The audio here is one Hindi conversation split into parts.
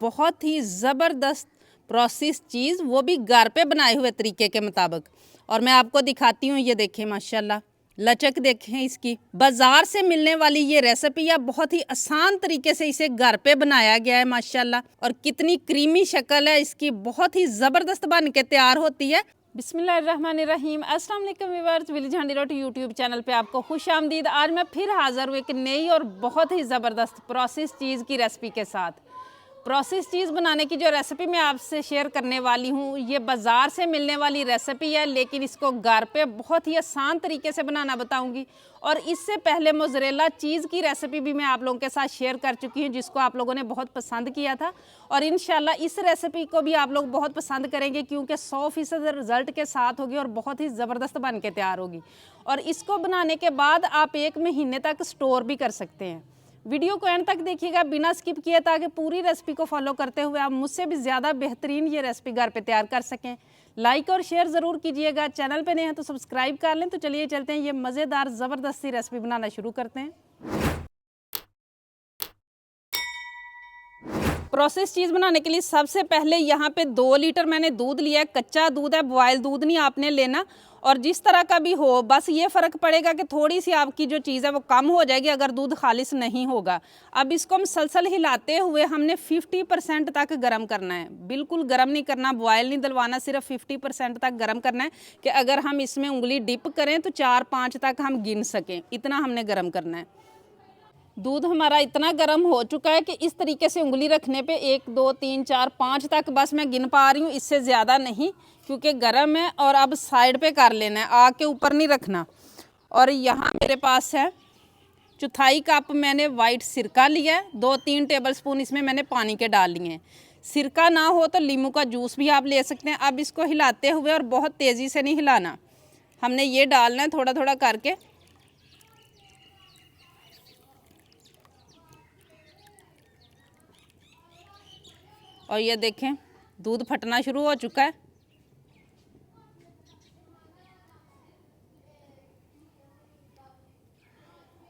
बहुत ही ज़बरदस्त प्रोसेस चीज़, वो भी घर पे बनाए हुए तरीके के मुताबिक। और मैं आपको दिखाती हूँ, ये देखें माशाल्लाह, लचक देखें इसकी। बाज़ार से मिलने वाली ये रेसिपी या बहुत ही आसान तरीके से इसे घर पे बनाया गया है माशाल्लाह। और कितनी क्रीमी शक्ल है इसकी, बहुत ही ज़बरदस्त बन के तैयार होती है। बिस्मिल्लाहिर्रहमानिर्रहीम। अस्सलाम वालेकुम व्यूअर्स, विलेज हांडी रोटी यूट्यूब चैनल पे आपको खुश आमदीद। आज मैं फिर हाज़िर हूँ एक नई और बहुत ही ज़बरदस्त प्रोसेस चीज़ की रेसिपी के साथ। प्रोसेस चीज़ बनाने की जो रेसिपी मैं आपसे शेयर करने वाली हूँ, ये बाज़ार से मिलने वाली रेसिपी है, लेकिन इसको घर पे बहुत ही आसान तरीके से बनाना बताऊँगी। और इससे पहले मोज़रेला चीज़ की रेसिपी भी मैं आप लोगों के साथ शेयर कर चुकी हूँ, जिसको आप लोगों ने बहुत पसंद किया था। और इंशाल्लाह इस रेसिपी को भी आप लोग बहुत पसंद करेंगे, क्योंकि 100% रिज़ल्ट के साथ होगी और बहुत ही ज़बरदस्त बन के तैयार होगी। और इसको बनाने के बाद आप 1 महीने तक स्टोर भी कर सकते हैं। वीडियो को एंड तक देखिएगा बिना स्किप किए, ताकि पूरी रेसिपी को फॉलो करते हुए आप मुझसे भी ज़्यादा बेहतरीन ये रेसिपी घर पे तैयार कर सकें। लाइक और शेयर ज़रूर कीजिएगा। चैनल पे नए हैं तो सब्सक्राइब कर लें। तो चलिए चलते हैं, ये मज़ेदार ज़बरदस्त सी रेसिपी बनाना शुरू करते हैं। प्रोसेस चीज़ बनाने के लिए सबसे पहले यहाँ पे 2 लीटर मैंने दूध लिया है। कच्चा दूध है, बॉयल दूध नहीं आपने लेना। और जिस तरह का भी हो, बस ये फ़र्क पड़ेगा कि थोड़ी सी आपकी जो चीज़ है वो कम हो जाएगी अगर दूध खालिस नहीं होगा। अब इसको हम सलसल हिलाते हुए हमने 50% तक गर्म करना है। बिल्कुल गर्म नहीं करना, बॉयल नहीं डलवाना, सिर्फ 50% तक गर्म करना है कि अगर हम इसमें उंगली डिप करें तो 4-5 तक हम गिन सकें, इतना हमने गर्म करना है। दूध हमारा इतना गर्म हो चुका है कि इस तरीके से उंगली रखने पे 1 2 3 4 5 तक बस मैं गिन पा रही हूँ, इससे ज़्यादा नहीं, क्योंकि गर्म है। और अब साइड पे कर लेना है, आग के ऊपर नहीं रखना। और यहाँ मेरे पास है 1/4 कप मैंने वाइट सिरका लिया है। 2-3 टेबलस्पून इसमें मैंने पानी के डाल लिए हैं। सिरका ना हो तो नींबू का जूस भी आप ले सकते हैं। अब इसको हिलाते हुए, और बहुत तेज़ी से नहीं हिलाना, हमने ये डालना है थोड़ा थोड़ा करके। और ये देखें, दूध फटना शुरू हो चुका है।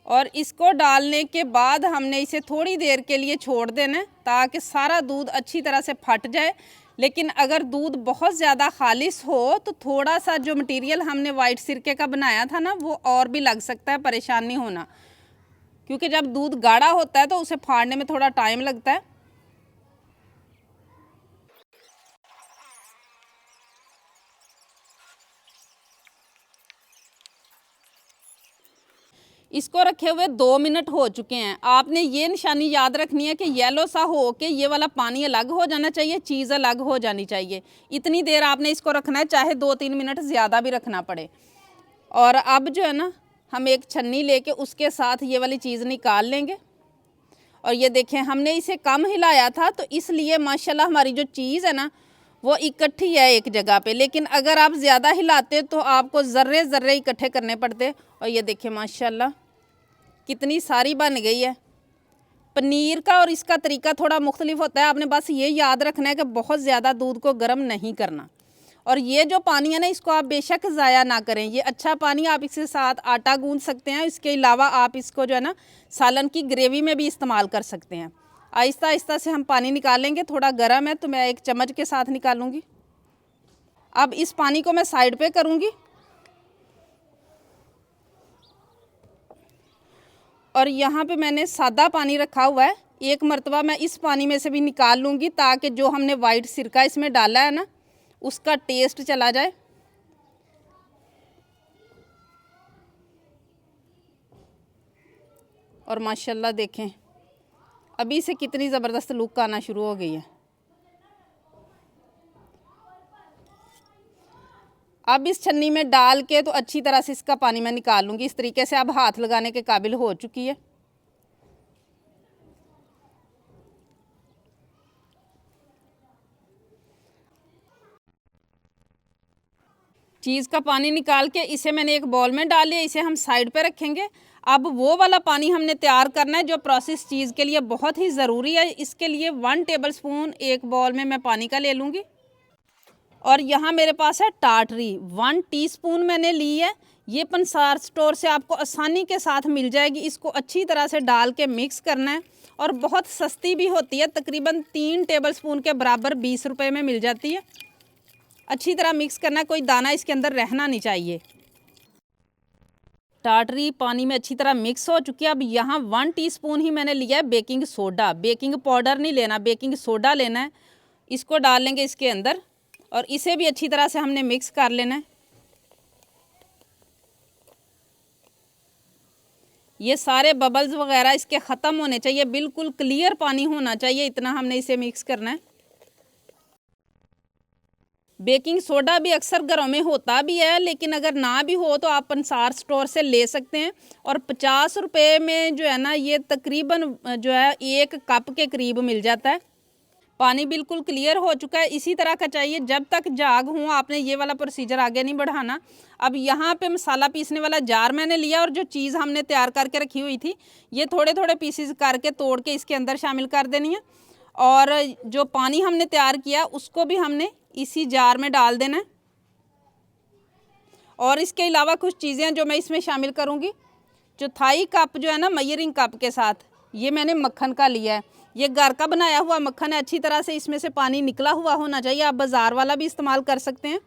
और इसको डालने के बाद हमने इसे थोड़ी देर के लिए छोड़ देना है, ताकि सारा दूध अच्छी तरह से फट जाए। लेकिन अगर दूध बहुत ज़्यादा खालिस हो तो थोड़ा सा जो मटेरियल हमने वाइट सिरके का बनाया था ना, वो और भी लग सकता है, परेशान नहीं होना। क्योंकि जब दूध गाढ़ा होता है तो उसे फाड़ने में थोड़ा टाइम लगता है। इसको रखे हुए 2 मिनट हो चुके हैं। आपने ये निशानी याद रखनी है कि येलो सा हो के ये वाला पानी अलग हो जाना चाहिए, चीज़ अलग हो जानी चाहिए। इतनी देर आपने इसको रखना है, चाहे 2-3 मिनट ज़्यादा भी रखना पड़े। और अब जो है ना, हम एक छन्नी लेके उसके साथ ये वाली चीज़ निकाल लेंगे। और ये देखें, हमने इसे कम हिलाया था, तो इसलिए माशाल्लाह हमारी जो चीज़ है ना वो इकट्ठी है एक जगह पे। लेकिन अगर आप ज़्यादा हिलाते तो आपको ज़र्रे ज़र्रे इकट्ठे करने पड़ते। और ये देखिए माशाल्लाह कितनी सारी बन गई है। पनीर का और इसका तरीका थोड़ा मुख्तलिफ होता है। आपने बस ये याद रखना है कि बहुत ज़्यादा दूध को गर्म नहीं करना। और ये जो पानी है ना, इसको आप बेशक ज़ाया ना करें। ये अच्छा पानी, आप इसके साथ आटा गूंद सकते हैं। इसके अलावा आप इसको जो है ना सालन की ग्रेवी में भी इस्तेमाल कर सकते हैं। आहिस्ता आहिस्ता से हम पानी निकालेंगे। थोड़ा गर्म है तो मैं एक चम्मच के साथ निकालूंगी। अब इस पानी को मैं साइड पे करूंगी। और यहाँ पे मैंने सादा पानी रखा हुआ है। एक मरतबा मैं इस पानी में से भी निकाल लूँगी, ताकि जो हमने वाइट सिरका इसमें डाला है ना, उसका टेस्ट चला जाए। और माशाल्लाह देखें, अभी से कितनी ज़बरदस्त लुक आना शुरू हो गई है। अब इस छन्नी में डाल के तो अच्छी तरह से इसका पानी मैं निकाल लूँगी। इस तरीके से अब हाथ लगाने के काबिल हो चुकी है। चीज़ का पानी निकाल के इसे मैंने एक बाउल में डाल लिया। इसे हम साइड पे रखेंगे। अब वो वाला पानी हमने तैयार करना है जो प्रोसेस चीज़ के लिए बहुत ही ज़रूरी है। इसके लिए 1 टेबलस्पून एक बाउल में मैं पानी का ले लूँगी। और यहाँ मेरे पास है टाटरी 1 टीस्पून मैंने ली है। ये पंसार स्टोर से आपको आसानी के साथ मिल जाएगी। इसको अच्छी तरह से डाल के मिक्स करना है। और बहुत सस्ती भी होती है, तकरीबन 3 टेबलस्पून के बराबर 20 रुपए में मिल जाती है। अच्छी तरह मिक्स करना, कोई दाना इसके अंदर रहना नहीं चाहिए। टाटरी पानी में अच्छी तरह मिक्स हो चुकी है। अब यहाँ 1 टीस्पून ही मैंने लिया है बेकिंग सोडा, बेकिंग पाउडर नहीं लेना, बेकिंग सोडा लेना है। इसको डाल लेंगे इसके अंदर और इसे भी अच्छी तरह से हमने मिक्स कर लेना है। ये सारे बबल्स वगैरह इसके ख़त्म होने चाहिए, बिल्कुल क्लियर पानी होना चाहिए, इतना हमने इसे मिक्स करना है। बेकिंग सोडा भी अक्सर घरों में होता भी है, लेकिन अगर ना भी हो तो आप पंसार स्टोर से ले सकते हैं। और 50 रुपये में जो है ना, ये तकरीबन जो है 1 कप के करीब मिल जाता है। पानी बिल्कुल क्लियर हो चुका है, इसी तरह का चाहिए जब तक झाग हो। आपने ये वाला प्रोसीजर आगे नहीं बढ़ाना। अब यहाँ पे मसाला पीसने वाला जार मैंने लिया और जो चीज़ हमने तैयार करके रखी हुई थी, ये थोड़े थोड़े पीसेस करके तोड़ के इसके अंदर शामिल कर देनी है। और जो पानी हमने तैयार किया उसको भी हमने इसी जार में डाल देना है। और इसके अलावा कुछ चीज़ें जो मैं इसमें शामिल करूँगी, चौथाई कप जो है ना मेजरिंग कप के साथ, ये मैंने मक्खन का लिया है। ये घर का बनाया हुआ मक्खन है, अच्छी तरह से इसमें से पानी निकला हुआ होना चाहिए। आप बाज़ार वाला भी इस्तेमाल कर सकते हैं।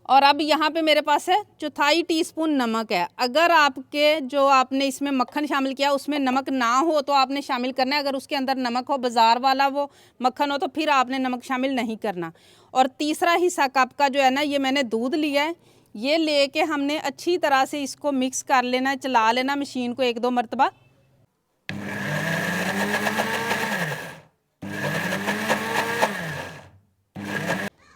और अब यहाँ पे मेरे पास है चौथाई टीस्पून नमक है। अगर आपके जो आपने इसमें मक्खन शामिल किया उसमें नमक ना हो तो आपने शामिल करना है। अगर उसके अंदर नमक हो, बाज़ार वाला वो मक्खन हो, तो फिर आपने नमक शामिल नहीं करना। और तीसरा हिस्सा कप का जो है ना, ये मैंने दूध लिया है। ये लेके हमने अच्छी तरह से इसको मिक्स कर लेना है, चला लेना मशीन को 1-2 मरतबा।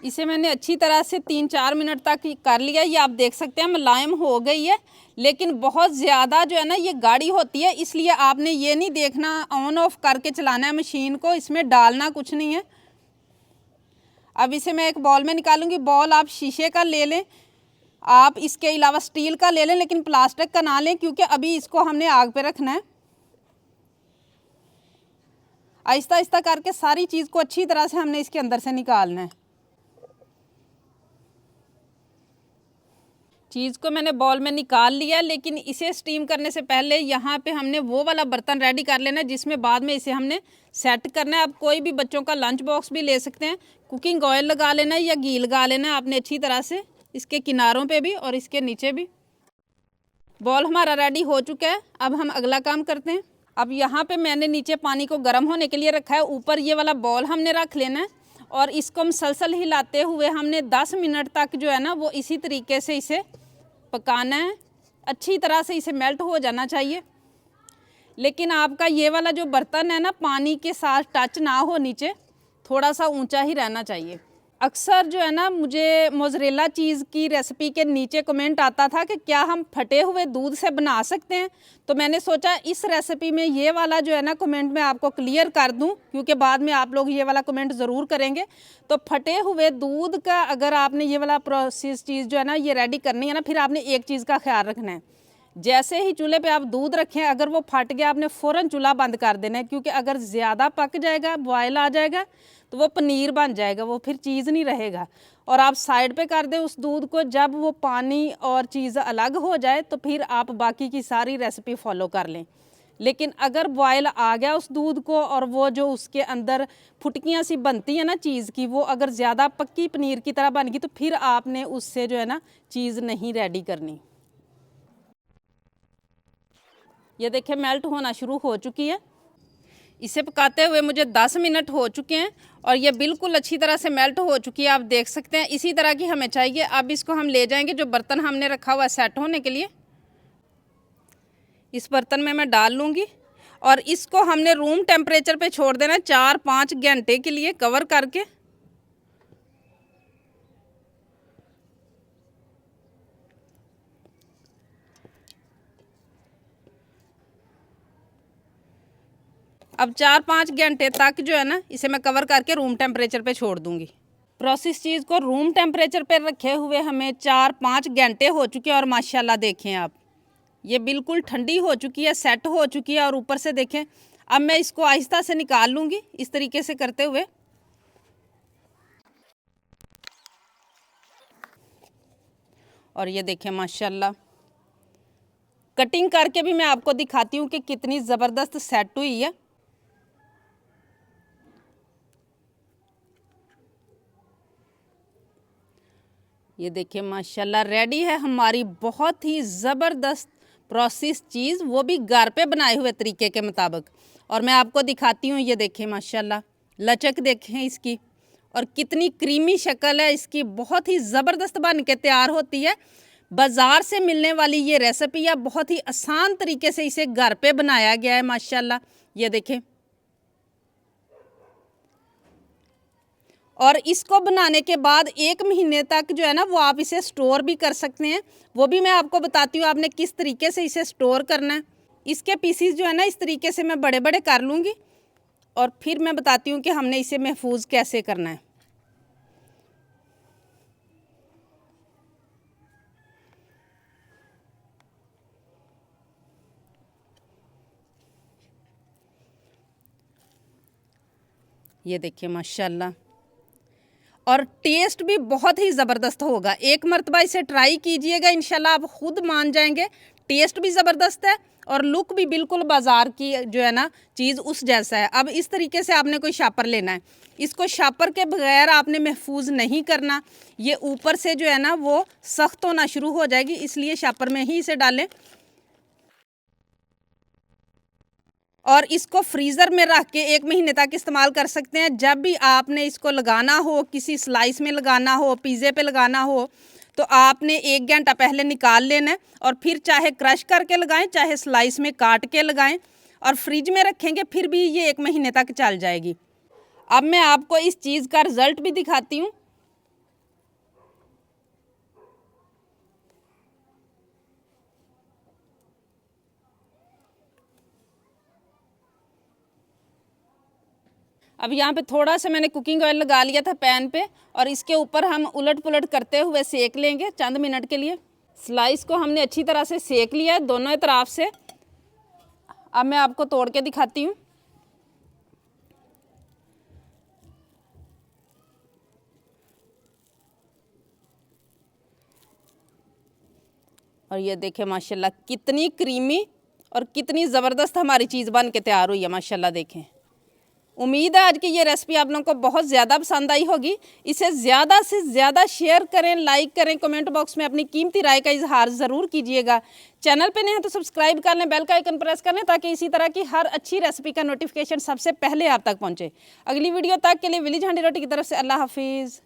इसे मैंने अच्छी तरह से 3-4 मिनट तक कर लिया। ये आप देख सकते हैं मुलायम हो गई है, लेकिन बहुत ज़्यादा जो है ना ये गाढ़ी होती है, इसलिए आपने ये नहीं देखना, ऑन ऑफ करके चलाना है मशीन को, इसमें डालना कुछ नहीं है। अब इसे मैं एक बॉल में निकालूंगी। बॉल आप शीशे का ले लें, आप इसके अलावा स्टील का ले लें, लेकिन प्लास्टिक का ना लें, क्योंकि अभी इसको हमने आग पे रखना है। आहिस्ता आहिस्ता करके सारी चीज़ को अच्छी तरह से हमने इसके अंदर से निकालना है। चीज़ को मैंने बॉल में निकाल लिया, लेकिन इसे स्टीम करने से पहले यहाँ पे हमने वो वाला बर्तन रेडी कर लेना है जिसमें बाद में इसे हमने सेट करना है। आप कोई भी बच्चों का लंच बॉक्स भी ले सकते हैं। कुकिंग ऑयल लगा लेना है या घी लगा लेना है आपने अच्छी तरह से, इसके किनारों पे भी और इसके नीचे भी। बॉल हमारा रेडी हो चुका है। अब हम अगला काम करते हैं। अब यहाँ पे मैंने नीचे पानी को गर्म होने के लिए रखा है, ऊपर ये वाला बॉल हमने रख लेना है और इसको मुसलसल हिलाते हुए हमने 10 मिनट तक जो है ना वो इसी तरीके से इसे पकाना है। अच्छी तरह से इसे मेल्ट हो जाना चाहिए। लेकिन आपका ये वाला जो बर्तन है ना, पानी के साथ टच ना हो, नीचे थोड़ा सा ऊंचा ही रहना चाहिए। अक्सर जो है ना मुझे मोज़रेला चीज़ की रेसिपी के नीचे कमेंट आता था कि क्या हम फटे हुए दूध से बना सकते हैं। तो मैंने सोचा इस रेसिपी में ये वाला जो है ना कमेंट मैं आपको क्लियर कर दूं, क्योंकि बाद में आप लोग ये वाला कमेंट ज़रूर करेंगे। तो फटे हुए दूध का अगर आपने ये वाला प्रोसेस चीज़ जो है ना ये रेडी करनी है ना, फिर आपने एक चीज़ का ख्याल रखना है। जैसे ही चूल्हे पे आप दूध रखें, अगर वो फट गया आपने फ़ौरन चूल्हा बंद कर देना है, क्योंकि अगर ज़्यादा पक जाएगा, बॉयल आ जाएगा, तो वो पनीर बन जाएगा, वो फिर चीज़ नहीं रहेगा। और आप साइड पे कर दें उस दूध को। जब वो पानी और चीज़ अलग हो जाए तो फिर आप बाकी की सारी रेसिपी फॉलो कर लें। लेकिन अगर बॉयल आ गया उस दूध को और वो जो उसके अंदर फुटकियाँ सी बनती है ना चीज़ की, वो अगर ज़्यादा पक्की पनीर की तरह बन गई तो फिर आपने उससे जो है ना चीज़ नहीं रेडी करनी। ये देखिए मेल्ट होना शुरू हो चुकी है। इसे पकाते हुए मुझे 10 मिनट हो चुके हैं और ये बिल्कुल अच्छी तरह से मेल्ट हो चुकी है, आप देख सकते हैं। इसी तरह की हमें चाहिए। अब इसको हम ले जाएंगे जो बर्तन हमने रखा हुआ है सेट होने के लिए, इस बर्तन में मैं डाल लूँगी और इसको हमने रूम टेम्परेचर पे छोड़ देना है 4-5 घंटे के लिए कवर करके। अब 4-5 घंटे तक जो है ना इसे मैं कवर करके रूम टेम्परेचर पे छोड़ दूँगी। प्रोसेस चीज़ को रूम टेम्परेचर पे रखे हुए हमें 4-5 घंटे हो चुके हैं और माशाल्लाह देखें आप, ये बिल्कुल ठंडी हो चुकी है, सेट हो चुकी है। और ऊपर से देखें, अब मैं इसको आहिस्ता से निकाल लूँगी इस तरीके से करते हुए। और ये देखें माशाल्लाह कटिंग करके भी मैं आपको दिखाती हूँ कि कितनी ज़बरदस्त सेट हुई है। ये देखिए माशाल्लाह रेडी है हमारी बहुत ही ज़बरदस्त प्रोसेस चीज़, वो भी घर पे बनाए हुए तरीके के मुताबिक। और मैं आपको दिखाती हूँ, ये देखें माशाल्लाह लचक देखें इसकी, और कितनी क्रीमी शक्ल है इसकी, बहुत ही ज़बरदस्त बन के तैयार होती है। बाज़ार से मिलने वाली ये रेसिपी है, बहुत ही आसान तरीके से इसे घर पे बनाया गया है माशाल्लाह। ये देखें, और इसको बनाने के बाद 1 महीने तक जो है ना वो आप इसे स्टोर भी कर सकते हैं। वो भी मैं आपको बताती हूँ आपने किस तरीके से इसे स्टोर करना है। इसके पीसीस जो है ना इस तरीके से मैं बड़े बड़े कर लूँगी, और फिर मैं बताती हूँ कि हमने इसे महफूज कैसे करना है। ये देखिए माशाल्लाह, और टेस्ट भी बहुत ही ज़बरदस्त होगा। एक मरतबा इसे ट्राई कीजिएगा, इंशाल्लाह आप खुद मान जाएंगे। टेस्ट भी ज़बरदस्त है और लुक भी बिल्कुल बाज़ार की जो है ना चीज़ उस जैसा है। अब इस तरीके से आपने कोई शापर लेना है, इसको शापर के बगैर आपने महफूज नहीं करना। ये ऊपर से जो है ना वो सख्त होना शुरू हो जाएगी, इसलिए शापर में ही इसे डालें। और इसको फ्रीज़र में रख के 1 महीने तक इस्तेमाल कर सकते हैं। जब भी आपने इसको लगाना हो, किसी स्लाइस में लगाना हो, पिज़्ज़े पे लगाना हो, तो आपने 1 घंटा पहले निकाल लेना है, और फिर चाहे क्रश करके लगाएं, चाहे स्लाइस में काट के लगाएं, और फ्रिज में रखेंगे फिर भी ये 1 महीने तक चल जाएगी। अब मैं आपको इस चीज़ का रिज़ल्ट भी दिखाती हूँ। अब यहाँ पे थोड़ा सा मैंने कुकिंग ऑयल लगा लिया था पैन पे, और इसके ऊपर हम उलट पुलट करते हुए सेक लेंगे चंद मिनट के लिए। स्लाइस को हमने अच्छी तरह से सेक लिया है दोनों तरफ से। अब मैं आपको तोड़ के दिखाती हूँ। और ये देखें माशाल्लाह कितनी क्रीमी और कितनी ज़बरदस्त हमारी चीज़ बन के तैयार हुई है माशाल्लाह। देखें, उम्मीद है आज की ये रेसिपी आप लोगों को बहुत ज़्यादा पसंद आई होगी। इसे ज़्यादा से ज़्यादा शेयर करें, लाइक करें, कमेंट बॉक्स में अपनी कीमती राय का इजहार ज़रूर कीजिएगा। चैनल पे नहीं है तो सब्सक्राइब कर लें, बेल का आइकन प्रेस कर लें, ताकि इसी तरह की हर अच्छी रेसिपी का नोटिफिकेशन सबसे पहले आप तक पहुँचे। अगली वीडियो तक के लिए विलेज हांडी रोटी की तरफ से अल्लाह हाफिज़।